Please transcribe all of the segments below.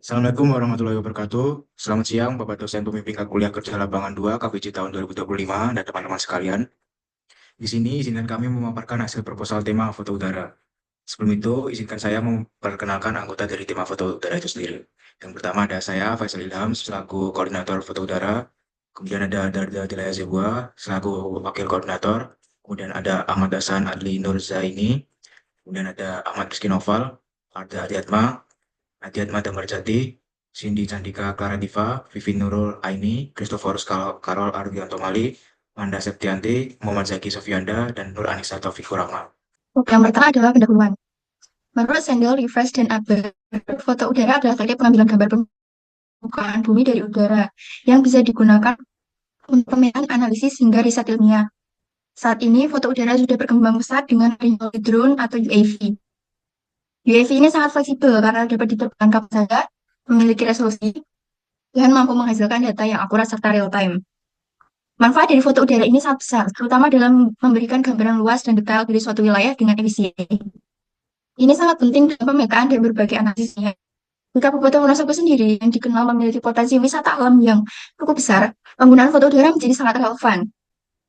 Assalamualaikum warahmatullahi wabarakatuh. Selamat siang, Bapak dosen pembimbing kuliah kerja lapangan 2 KPJ tahun 2025 dan teman-teman sekalian. Di sini izinkan kami memaparkan hasil proposal tema foto udara. Sebelum itu, izinkan saya memperkenalkan anggota dari tema foto udara itu sendiri. Yang pertama ada saya, Faisal Ilham, selaku koordinator foto udara. Kemudian ada Darda Dilaya Zebua, selaku wakil koordinator. Kemudian ada Ahmad Hasan Adli Nur Zaini. Kemudian ada Ahmad Rizky Noval, Arda Adiatma, Nadia Madambarjati, Cindy Candika Clara Diva, Vivi Nurul Aini, Christophorus Karol Ardianto Mali, Manda Septianti, Muhammad Zaki Sofianda, dan Nur Anissa Taufikur Rahman. Yang pertama adalah pendahuluan. Menurut Sendel, Refresh, dan Aber, foto udara adalah teknik pengambilan gambar permukaan bumi dari udara yang bisa digunakan untuk pemetaan, analisis, hingga riset ilmiah. Saat ini, foto udara sudah berkembang pesat dengan teknologi drone atau UAV. UAV ini sangat fleksibel karena dapat diterbangkan kapan saja, memiliki resolusi, dan mampu menghasilkan data yang akurat serta real-time. Manfaat dari foto udara ini sangat besar, terutama dalam memberikan gambaran luas dan detail dari suatu wilayah dengan efisien. Ini sangat penting dalam pemetaan dan berbagai analisisnya. Di Kabupaten Wonosobo sendiri, yang dikenal memiliki potensi wisata alam yang cukup besar, penggunaan foto udara menjadi sangat relevan.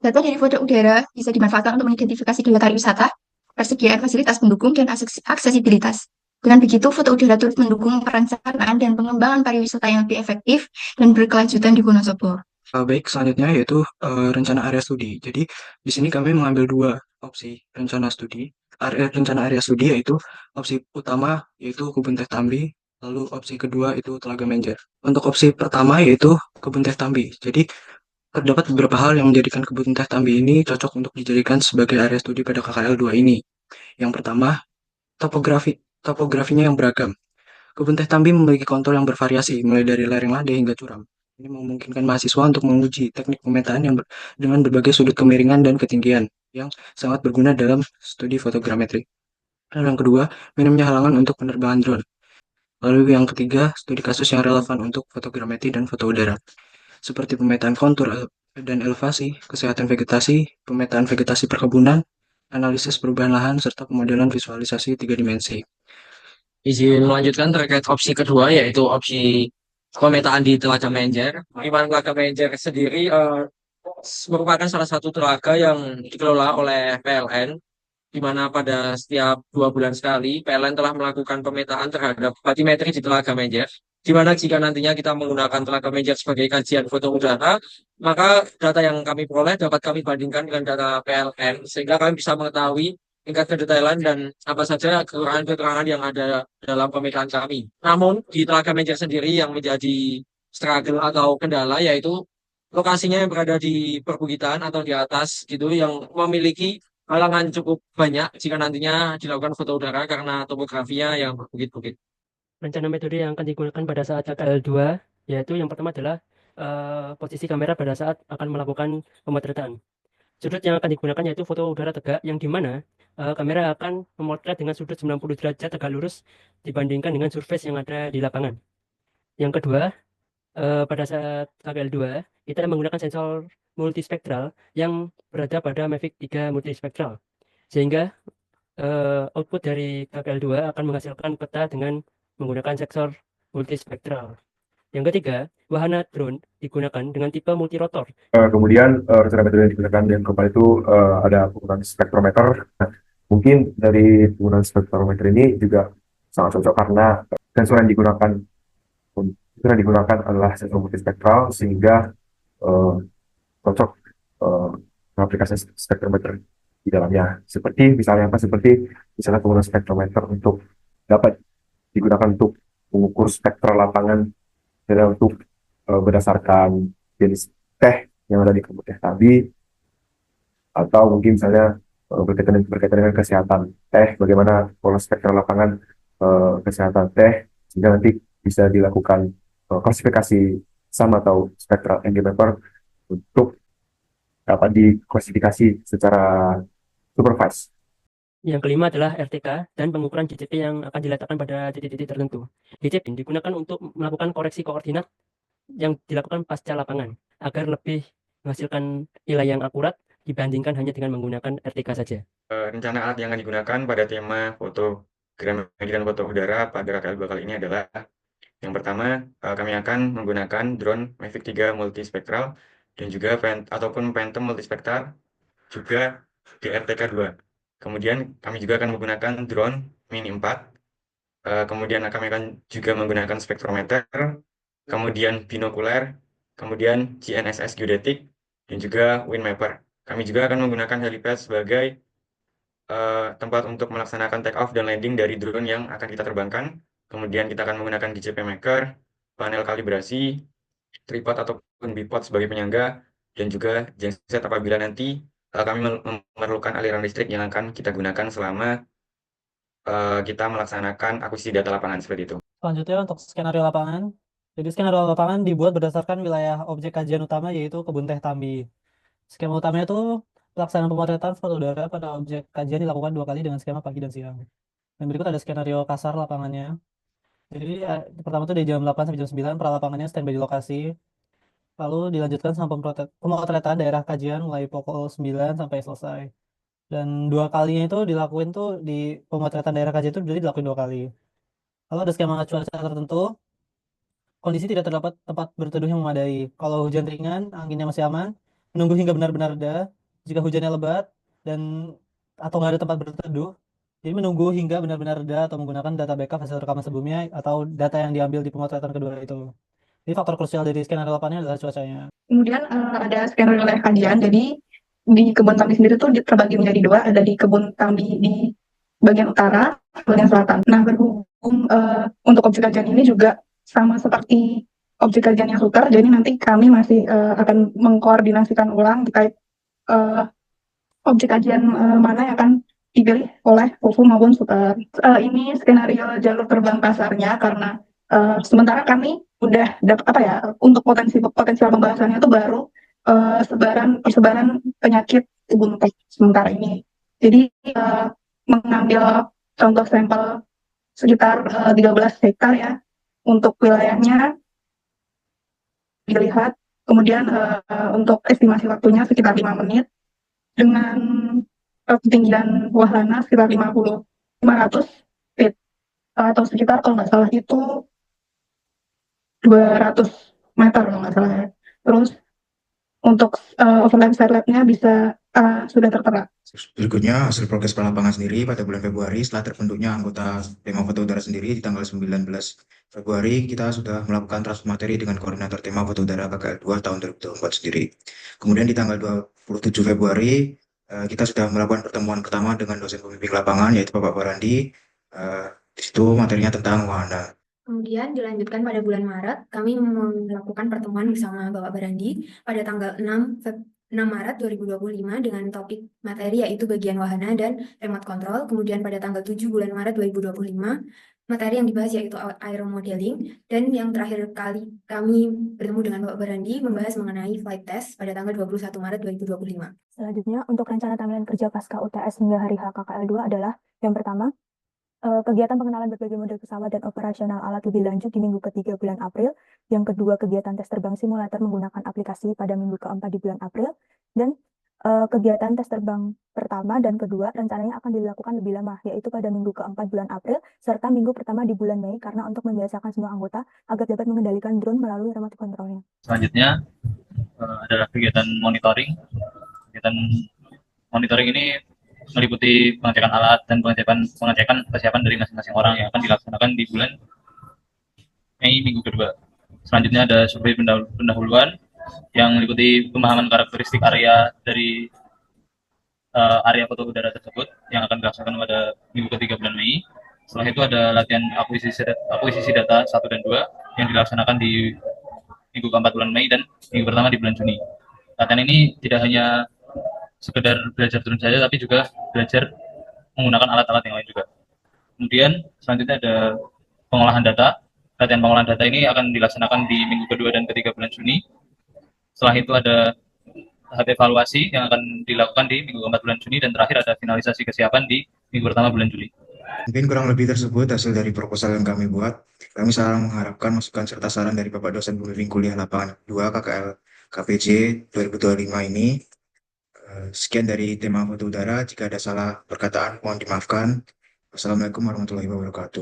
Data dari foto udara bisa dimanfaatkan untuk mengidentifikasi daya tarik wisata, persediaan fasilitas pendukung, dan aksesibilitas. Dengan begitu, foto udara turut mendukung perencanaan dan pengembangan pariwisata yang lebih efektif dan berkelanjutan di Wonosobo. Baik, selanjutnya yaitu rencana area studi. Jadi di sini kami mengambil dua opsi rencana studi. Rencana area studi yaitu opsi utama yaitu Kebun Teh Tambi, lalu opsi kedua itu Telaga Menjer. Untuk opsi pertama yaitu Kebun Teh Tambi. Jadi terdapat beberapa hal yang menjadikan Kebun Teh Tambi ini cocok untuk dijadikan sebagai area studi pada KKL 2 ini. Yang pertama, topografinya yang beragam. Kebun Teh Tambi memiliki kontur yang bervariasi, mulai dari lereng lade hingga curam. Ini memungkinkan mahasiswa untuk menguji teknik pemetaan dengan berbagai sudut kemiringan dan ketinggian, yang sangat berguna dalam studi fotogrametri. Lalu yang kedua, minimnya halangan untuk penerbangan drone. Lalu yang ketiga, studi kasus yang relevan untuk fotogrametri dan foto udara, seperti pemetaan kontur dan elevasi, kesehatan vegetasi, pemetaan vegetasi perkebunan, analisis perubahan lahan, serta pemodelan visualisasi tiga dimensi. Izin melanjutkan terkait opsi kedua, yaitu opsi pemetaan di Telaga Menjer. Di mana Telaga Menjer sendiri merupakan salah satu telaga yang dikelola oleh PLN, di mana pada setiap 2 bulan sekali PLN telah melakukan pemetaan terhadap batimetri di Telaga Menjer. Di mana jika nantinya kita menggunakan Telaga Menjer sebagai kajian foto udara, maka data yang kami peroleh dapat kami bandingkan dengan data PLN, sehingga kami bisa mengetahui tingkat kedetailan dan apa saja kekurangan-kekurangan yang ada dalam pemetaan kami. Namun di Telaga Menjer sendiri yang menjadi struggle atau kendala yaitu lokasinya yang berada di perbukitan atau di atas gitu yang memiliki halangan cukup banyak jika nantinya dilakukan foto udara karena topografinya yang berbukit-bukit. Rencana metode yang akan digunakan pada saat KKL2 yaitu yang pertama adalah posisi kamera pada saat akan melakukan pemotretan. Sudut yang akan digunakan yaitu foto udara tegak yang dimana kamera akan memotret dengan sudut 90 derajat tegak lurus dibandingkan dengan surface yang ada di lapangan. Yang kedua, pada saat KKL2 kita menggunakan sensor multispektral yang berada pada Mavic 3 multispektral. Sehingga output dari KKL2 akan menghasilkan peta dengan menggunakan sensor multispektral. Yang ketiga, wahana drone digunakan dengan tipe multirotor. Kemudian rencana metode yang digunakan yang keempat itu ada penggunaan spektrometer. Nah, mungkin dari penggunaan spektrometer ini juga sangat cocok karena sensor yang digunakan adalah sensor multispektral sehingga uh, cocok uh, aplikasi spektrometer di dalamnya. Seperti misalnya apa? Seperti misalnya penggunaan spektrometer untuk dapat digunakan untuk mengukur spektral lapangan dan untuk berdasarkan jenis teh yang ada di kebun teh tadi, atau mungkin misalnya berkaitan dengan kesehatan teh, bagaimana pola spektral lapangan kesehatan teh, sehingga nanti bisa dilakukan klasifikasi SAM atau spectral engine mapper untuk dapat diklasifikasi secara supervised. Yang kelima adalah RTK dan pengukuran JCP yang akan diletakkan pada titik-titik tertentu. JCP digunakan untuk melakukan koreksi koordinat yang dilakukan pasca lapangan agar lebih menghasilkan nilai yang akurat dibandingkan hanya dengan menggunakan RTK saja. Rencana alat yang akan digunakan pada tema fotogrametri dan foto udara pada KKL 2 kali ini adalah Yang pertama, kami akan menggunakan drone Mavic 3 multispektral dan juga ataupun Phantom multispektral, juga GRTK 2. Kemudian kami juga akan menggunakan drone Mini 4. Kemudian kami akan juga menggunakan spektrometer, kemudian binokuler, kemudian GNSS geodetik, dan juga Windmapper. Kami juga akan menggunakan helipad sebagai tempat untuk melaksanakan take off dan landing dari drone yang akan kita terbangkan. Kemudian kita akan menggunakan DJI Maker, panel kalibrasi, tripod ataupun bipod sebagai penyangga, dan juga genset apabila nanti kami memerlukan aliran listrik yang akan kita gunakan selama kita melaksanakan akuisisi data lapangan seperti itu. Selanjutnya untuk skenario lapangan. Jadi skenario lapangan dibuat berdasarkan wilayah objek kajian utama yaitu Kebun Teh Tambi. Skema utamanya itu pelaksanaan pemotretan foto udara pada objek kajian dilakukan 2 kali dengan skema pagi dan siang. Dan berikut ada skenario kasar lapangannya. Jadi pertama itu dari jam 8 sampai jam 9 lapangannya standby di lokasi. Lalu dilanjutkan sama pemotretan daerah kajian mulai pukul 9 sampai selesai. Dan 2 kalinya itu dilakuin tuh di pemotretan daerah kajian itu jadi dilakuin 2 kali. Lalu ada skema cuaca tertentu, kondisi tidak terdapat tempat berteduh yang memadai. Kalau hujan ringan, anginnya masih aman, menunggu hingga benar-benar reda. Jika hujannya lebat dan atau nggak ada tempat berteduh, jadi menunggu hingga benar-benar reda atau menggunakan data backup hasil rekaman sebelumnya atau data yang diambil di pemotretan kedua itu. Jadi faktor krusial dari skenario lapangannya adalah cuacanya. Kemudian ada skenario wilayah kajian. Jadi di Kebun Tambi sendiri tuh terbagi menjadi 2. Ada di Kebun Tambi di bagian utara, bagian selatan. Nah, berhubung untuk objek kajian ini juga sama seperti objek kajian yang Suter, jadi nanti kami masih akan mengkoordinasikan ulang terkait objek kajian mana yang akan dipilih oleh UFU maupun Suter. Ini skenario jalur terbang kasarnya karena sementara kami udah dapat untuk potensial pembahasannya itu baru persebaran penyakit kebun teh sementara ini. Jadi mengambil contoh sampel sekitar 13 hektar ya untuk wilayahnya dilihat. Kemudian untuk estimasi waktunya sekitar 5 menit dengan ketinggian wahana sekitar 500 feet atau sekitar kalau nggak salah itu 200 meter kalau nggak salah ya. Terus untuk overlap satelitnya bisa sudah tertera. Berikutnya, hasil progres lapangan sendiri pada bulan Februari setelah terbentuknya anggota tema foto udara sendiri di tanggal 19 Februari, kita sudah melakukan transfer materi dengan koordinator tema foto udara KKL 2 tahun 2024 sendiri. Kemudian di tanggal 27 Februari, kita sudah melakukan pertemuan pertama dengan dosen pembimbing lapangan, yaitu Bapak Barandi. Di situ materinya tentang wahana. Kemudian dilanjutkan pada bulan Maret, kami melakukan pertemuan bersama Bapak Barandi pada tanggal 6 Maret 2025 dengan topik materi yaitu bagian wahana dan remote control. Kemudian pada tanggal 7 bulan Maret 2025, materi yang dibahas yaitu aeromodeling. Dan yang terakhir kali kami bertemu dengan Bapak Barandi membahas mengenai flight test pada tanggal 21 Maret 2025. Selanjutnya, untuk rencana tampilan kerja pasca UTS hingga hari HKKL 2 adalah yang pertama, kegiatan pengenalan berbagai model pesawat dan operasional alat lebih lanjut di minggu ketiga bulan April. Yang kedua, kegiatan tes terbang simulator menggunakan aplikasi pada minggu keempat di bulan April. Dan kegiatan tes terbang pertama dan kedua rencananya akan dilakukan lebih lama, yaitu pada minggu keempat bulan April, serta minggu pertama di bulan Mei, karena untuk membiasakan semua anggota agar dapat mengendalikan drone melalui remote controlnya. Selanjutnya adalah kegiatan monitoring. Kegiatan monitoring ini meliputi pengecekan alat dan pengecekan kesiapan dari masing-masing orang yang akan dilaksanakan di bulan Mei minggu kedua. Selanjutnya ada survei pendahuluan yang meliputi pemahaman karakteristik area dari area foto udara tersebut yang akan dilaksanakan pada minggu ketiga bulan Mei. Setelah itu ada latihan akuisisi data 1 dan 2 yang dilaksanakan di minggu keempat bulan Mei dan minggu pertama di bulan Juni. Latihan ini tidak hanya sekedar belajar drone saja, tapi juga belajar menggunakan alat-alat yang lain juga. Kemudian selanjutnya ada pengolahan data. Latihan pengolahan data ini akan dilaksanakan di minggu kedua dan ketiga bulan Juni. Setelah itu ada tahap evaluasi yang akan dilakukan di minggu keempat bulan Juni, dan terakhir ada finalisasi kesiapan di minggu pertama bulan Juli. Mungkin kurang lebih tersebut hasil dari proposal yang kami buat. Kami sangat mengharapkan masukan serta saran dari Bapak dosen pembimbing kuliah lapangan 2 KKL KPJ 2025 ini. Sekian dari tema foto udara. Jika ada salah perkataan, mohon dimaafkan. Wassalamualaikum warahmatullahi wabarakatuh.